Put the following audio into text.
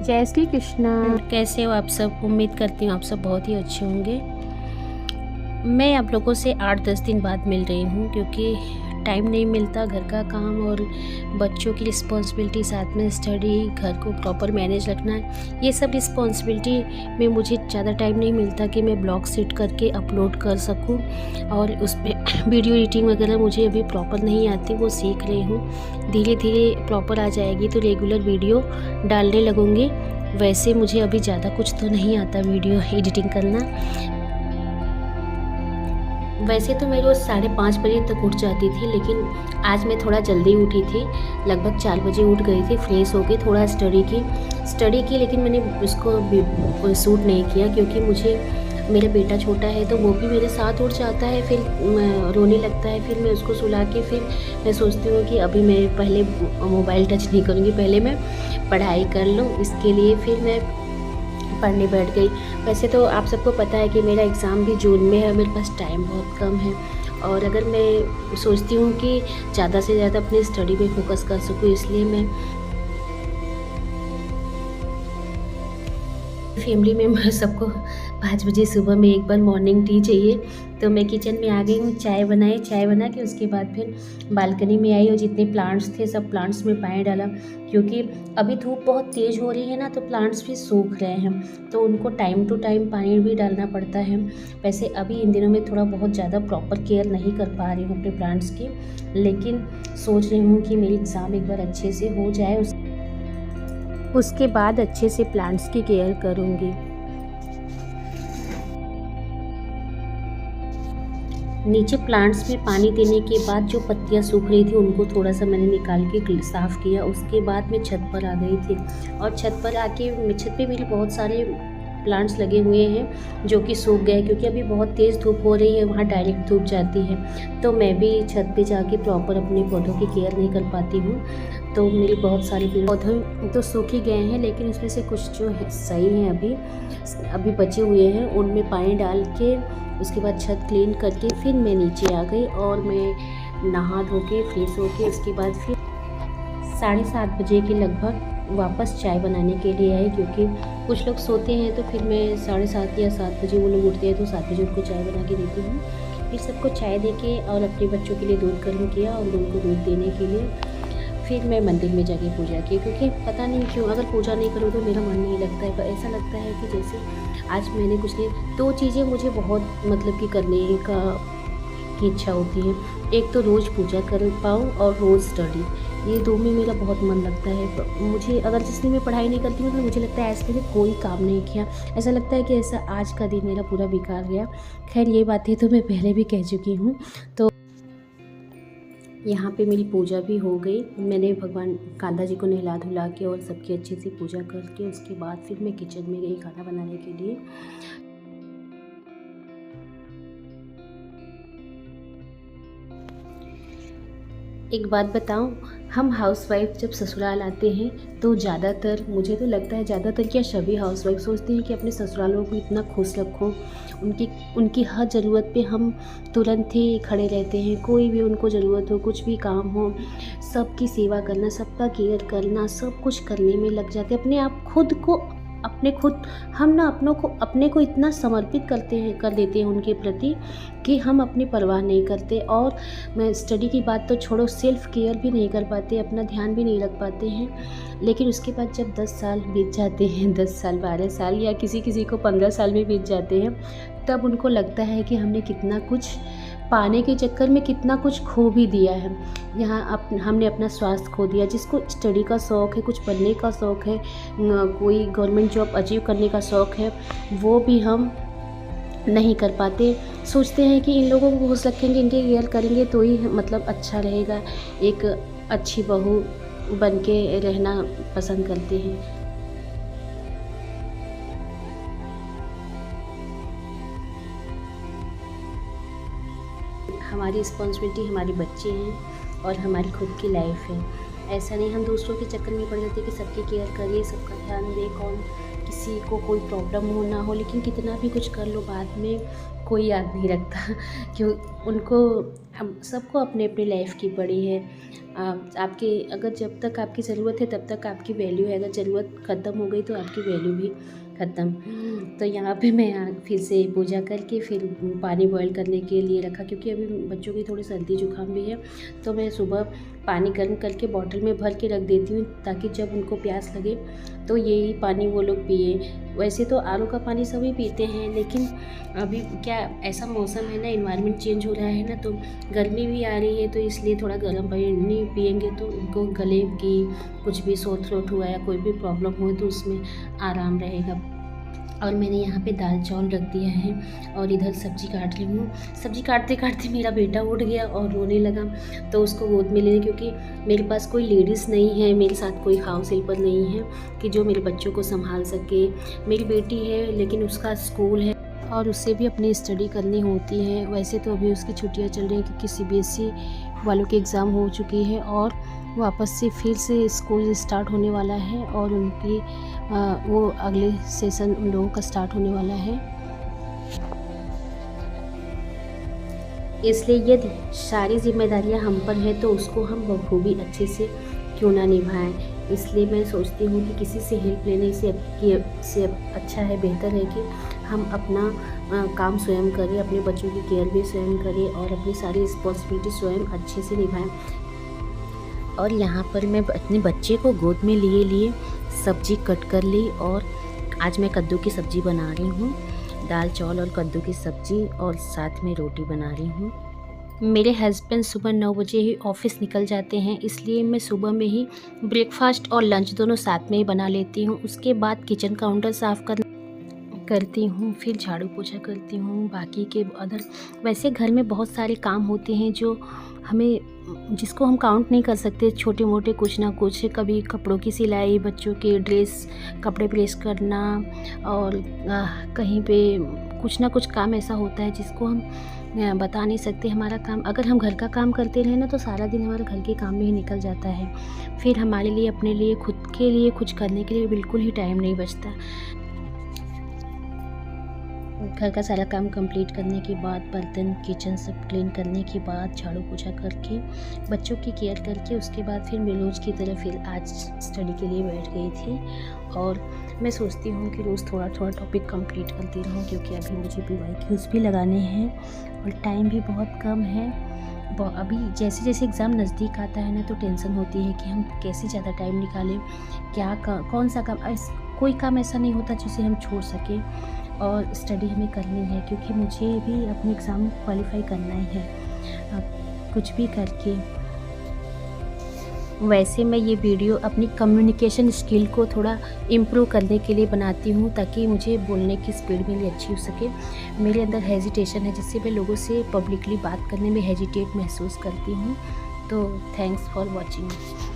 जय श्री कृष्णा। कैसे हो आप सब? उम्मीद करती हूँ आप सब बहुत ही अच्छे होंगे। मैं आप लोगों से 8-10 दिन बाद मिल रही हूँ क्योंकि टाइम नहीं मिलता। घर का काम और बच्चों की रिस्पॉन्सिबिलिटी, साथ में स्टडी, घर को प्रॉपर मैनेज रखना, ये सब रिस्पॉन्सिबिलिटी में मुझे ज़्यादा टाइम नहीं मिलता कि मैं ब्लॉग सेट करके अपलोड कर सकूं। और उसमें वीडियो एडिटिंग वगैरह मुझे अभी प्रॉपर नहीं आती, वो सीख रही हूँ। धीरे धीरे प्रॉपर आ जाएगी तो रेगुलर वीडियो डालने लगूँगी। वैसे मुझे अभी ज़्यादा कुछ तो नहीं आता वीडियो एडिटिंग करना। वैसे तो मैं रोज़ 5:30 बजे तक उठ जाती थी, लेकिन आज मैं थोड़ा जल्दी उठी थी। लगभग 4 बजे उठ गई थी, फ्रेश होके थोड़ा स्टडी की। लेकिन मैंने उसको शूट नहीं किया क्योंकि मुझे, मेरा बेटा छोटा है तो वो भी मेरे साथ उठ जाता है, फिर रोने लगता है। फिर मैं उसको सुला के फिर मैं सोचती हूँ कि अभी मैं पहले मोबाइल टच नहीं करूँगी, पहले मैं पढ़ाई कर लूँ। इसके लिए फिर मैं पढ़ने बैठ गई। वैसे तो आप सबको पता है कि मेरा एग्ज़ाम भी जून में है, मेरे पास टाइम बहुत कम है। और अगर मैं सोचती हूँ कि ज़्यादा से ज़्यादा अपनी स्टडी पे फोकस कर सकूँ, इसलिए मैं फैमिली मेम्बर सबको 5 बजे सुबह में एक बार मॉर्निंग टी चाहिए। तो मैं किचन में आ गई हूँ, चाय बना के उसके बाद फिर बालकनी में आई और जितने प्लांट्स थे सब प्लांट्स में पानी डाला, क्योंकि अभी धूप बहुत तेज़ हो रही है ना, तो प्लांट्स भी सूख रहे हैं, तो उनको टाइम टू टाइम पानी भी डालना पड़ता है। वैसे अभी इन दिनों में थोड़ा बहुत ज़्यादा प्रॉपर केयर नहीं कर पा रही हूँ अपने प्लांट्स की, लेकिन सोच रही हूँ कि मेरी एग्ज़ाम एक बार अच्छे से हो जाए, उसके बाद अच्छे से प्लांट्स की केयर करूँगी। नीचे प्लांट्स में पानी देने के बाद जो पत्तियां सूख रही थी उनको थोड़ा सा मैंने निकाल के साफ़ किया। उसके बाद मैं छत पर आ गई थी और छत पर आके छत पे मेरे बहुत सारे प्लांट्स लगे हुए हैं जो कि सूख गए, क्योंकि अभी बहुत तेज़ धूप हो रही है, वहाँ डायरेक्ट धूप जाती है। तो मैं भी छत पे जाके प्रॉपर अपने पौधों की केयर नहीं कर पाती हूँ। तो मेरे बहुत सारे पौधे तो सूख ही गए हैं, लेकिन उसमें से कुछ जो है सही हैं अभी बचे हुए हैं, उनमें पानी डाल के उसके बाद छत क्लीन करके फिर मैं नीचे आ गई और मैं नहा धो के फ्रेश होके उसके बाद फिर 7:30 बजे के लगभग वापस चाय बनाने के लिए आई, क्योंकि कुछ लोग सोते हैं तो फिर मैं 7:30 या 7 बजे वो लोग उठते हैं तो 7 बजे उनको चाय बना के देती हूँ। फिर सबको चाय दे के और अपने बच्चों के लिए दूध गर्म किया और उनको दूध देने के लिए फिर मैं मंदिर में जाके पूजा की, क्योंकि पता नहीं क्यों अगर पूजा नहीं करूँ तो मेरा मन नहीं लगता है। पर ऐसा लगता है कि जैसे आज मैंने कुछ नहीं, 2 चीज़ें मुझे बहुत मतलब कि करने की इच्छा होती है। एक तो रोज़ पूजा कर पाऊँ और रोज़ स्टडी, ये 2 में मेरा बहुत मन लगता है। मुझे अगर जिसमें मैं पढ़ाई नहीं करती हूँ तो मुझे लगता है ऐसे मैंने कोई काम नहीं किया, ऐसा लगता है कि ऐसा आज का दिन मेरा पूरा बेकार गया। खैर ये बातें तो मैं पहले भी कह चुकी हूँ। तो यहाँ पे मेरी पूजा भी हो गई। मैंने भगवान कान्हा जी को नहला धुला के और सबकी अच्छे से पूजा करके उसके बाद फिर मैं किचन में गई खाना बनाने के लिए। एक बात बताऊं, हम हाउसवाइफ जब ससुराल आते हैं तो ज़्यादातर, मुझे तो लगता है ज़्यादातर क्या सभी हाउसवाइफ सोचते हैं कि अपने ससुरालों को इतना खुश रखो, उनकी हर ज़रूरत पे हम तुरंत ही खड़े रहते हैं। कोई भी उनको ज़रूरत हो, कुछ भी काम हो, सबकी सेवा करना, सबका केयर करना, सब कुछ करने में लग जाते हैं। अपने आप हम ना अपने को इतना समर्पित कर देते हैं उनके प्रति कि हम अपनी परवाह नहीं करते। और मैं स्टडी की बात तो छोड़ो, सेल्फ़ केयर भी नहीं कर पाते, अपना ध्यान भी नहीं रख पाते हैं। लेकिन उसके बाद जब 10 साल बीत जाते हैं, 10 साल 12 साल या किसी को 15 साल भी बीत जाते हैं, तब उनको लगता है कि हमने कितना कुछ पाने के चक्कर में कितना कुछ खो भी दिया है। हमने अपना स्वास्थ्य खो दिया। जिसको स्टडी का शौक़ है, कुछ पढ़ने का शौक़ है, कोई गवर्नमेंट जॉब अचीव करने का शौक़ है, वो भी हम नहीं कर पाते। सोचते हैं कि इन लोगों को खुश रखेंगे, इनके केयर करेंगे तो ही मतलब अच्छा रहेगा, एक अच्छी बहू बन के रहना पसंद करते हैं। हमारी रिस्पॉन्सिबिलिटी हमारे बच्चे हैं और हमारी खुद की लाइफ है। ऐसा नहीं हम दूसरों के चक्कर में पड़ जाते कि सबकी केयर करिए, सबका ध्यान दें, कौन किसी को कोई प्रॉब्लम हो ना हो, लेकिन कितना भी कुछ कर लो बाद में कोई याद नहीं रखता क्यों उनको। हम सबको अपने अपनी लाइफ की पड़ी है। आपके अगर जब तक आपकी ज़रूरत है तब तक आपकी वैल्यू है, अगर ज़रूरत ख़त्म हो गई तो आपकी वैल्यू भी ख़त्म। तो यहाँ पे मैं फिर से पूजा करके फिर पानी बॉईल करने के लिए रखा, क्योंकि अभी बच्चों की थोड़ी सर्दी जुकाम भी है। तो मैं सुबह पानी गर्म करके बॉटल में भर के रख देती हूँ, ताकि जब उनको प्यास लगे तो यही पानी वो लोग पिए। वैसे तो आरओ का पानी सभी पीते हैं, लेकिन अभी क्या ऐसा मौसम है ना, एनवायरनमेंट चेंज हो रहा है ना, तो गर्मी भी आ रही है, तो इसलिए थोड़ा गर्म पानी पिएंगे तो उनको गले की कुछ भी सोर थ्रोट हुआ या कोई भी प्रॉब्लम हो तो उसमें आराम रहेगा। और मैंने यहाँ पे दाल चावल रख दिया है और इधर सब्ज़ी काट रही हूँ। सब्ज़ी काटते काटते मेरा बेटा उठ गया और रोने लगा, तो उसको गोद में लेने, क्योंकि मेरे पास कोई लेडीज़ नहीं है, मेरे साथ कोई हाउस हेल्पर नहीं है कि जो मेरे बच्चों को संभाल सके। मेरी बेटी है लेकिन उसका स्कूल है और उससे भी अपनी स्टडी करनी होती है। वैसे तो अभी उसकी छुट्टियाँ चल रही हैं, क्योंकि सीबीएसई वालों के एग्ज़ाम हो चुकी है और वापस से फिर से स्कूल स्टार्ट होने वाला है, और उनकी वो अगले सेशन उन लोगों का स्टार्ट होने वाला है। इसलिए यदि सारी जिम्मेदारियां हम पर है तो उसको हम बखूबी अच्छे से क्यों ना निभाएं। इसलिए मैं सोचती हूँ कि किसी से हेल्प लेने से अच्छा है, बेहतर है कि हम अपना काम स्वयं करें, अपने बच्चों की केयर भी स्वयं करें और अपनी सारी रिस्पॉन्सिबिलिटी स्वयं अच्छे से निभाएं। और यहाँ पर मैं अपने बच्चे को गोद में लिए सब्ज़ी कट कर ली, और आज मैं कद्दू की सब्ज़ी बना रही हूँ। दाल चावल और कद्दू की सब्ज़ी और साथ में रोटी बना रही हूँ। मेरे हस्बैंड सुबह 9 बजे ही ऑफ़िस निकल जाते हैं, इसलिए मैं सुबह में ही ब्रेकफास्ट और लंच दोनों साथ में ही बना लेती हूँ। उसके बाद किचन काउंटर साफ़ करती हूँ, फिर झाड़ू पोछा करती हूँ। बाकी के अदर वैसे घर में बहुत सारे काम होते हैं जो जिसको हम काउंट नहीं कर सकते, छोटे मोटे कुछ ना कुछ। कभी कपड़ों की सिलाई, बच्चों के ड्रेस कपड़े प्रेस करना, और कहीं पे कुछ ना कुछ काम ऐसा होता है जिसको हम बता नहीं सकते। हमारा काम, अगर हम घर का काम करते रहे ना तो सारा दिन हमारा घर के काम में ही निकल जाता है। फिर हमारे लिए, अपने लिए, खुद के लिए कुछ करने के लिए बिल्कुल ही टाइम नहीं बचता। घर का सारा काम कंप्लीट करने के बाद, बर्तन किचन सब क्लीन करने के बाद, झाड़ू पोछा करके, बच्चों की केयर करके, उसके बाद फिर मैं रोज़ की तरह फिर आज स्टडी के लिए बैठ गई थी। और मैं सोचती हूँ कि रोज़ थोड़ा थोड़ा टॉपिक कंप्लीट करती रहूँ, क्योंकि अभी मुझे PYQs भी लगाने हैं और टाइम भी बहुत कम है। अभी जैसे जैसे एग्ज़ाम नज़दीक आता है ना तो टेंशन होती है कि हम कैसे ज़्यादा टाइम निकालें, कौन सा काम। कोई काम ऐसा नहीं होता जिसे हम छोड़ सकें, और स्टडी हमें करनी है, क्योंकि मुझे भी अपने एग्ज़ाम क्वालिफाई करना ही है कुछ भी करके। वैसे मैं ये वीडियो अपनी कम्युनिकेशन स्किल को थोड़ा इम्प्रूव करने के लिए बनाती हूँ, ताकि मुझे बोलने की स्पीड मेरी अच्छी हो सके। मेरे अंदर हेजिटेशन है, जिससे मैं लोगों से पब्लिकली बात करने में हेजिटेट महसूस करती हूँ। तो थैंक्स फॉर वॉचिंग।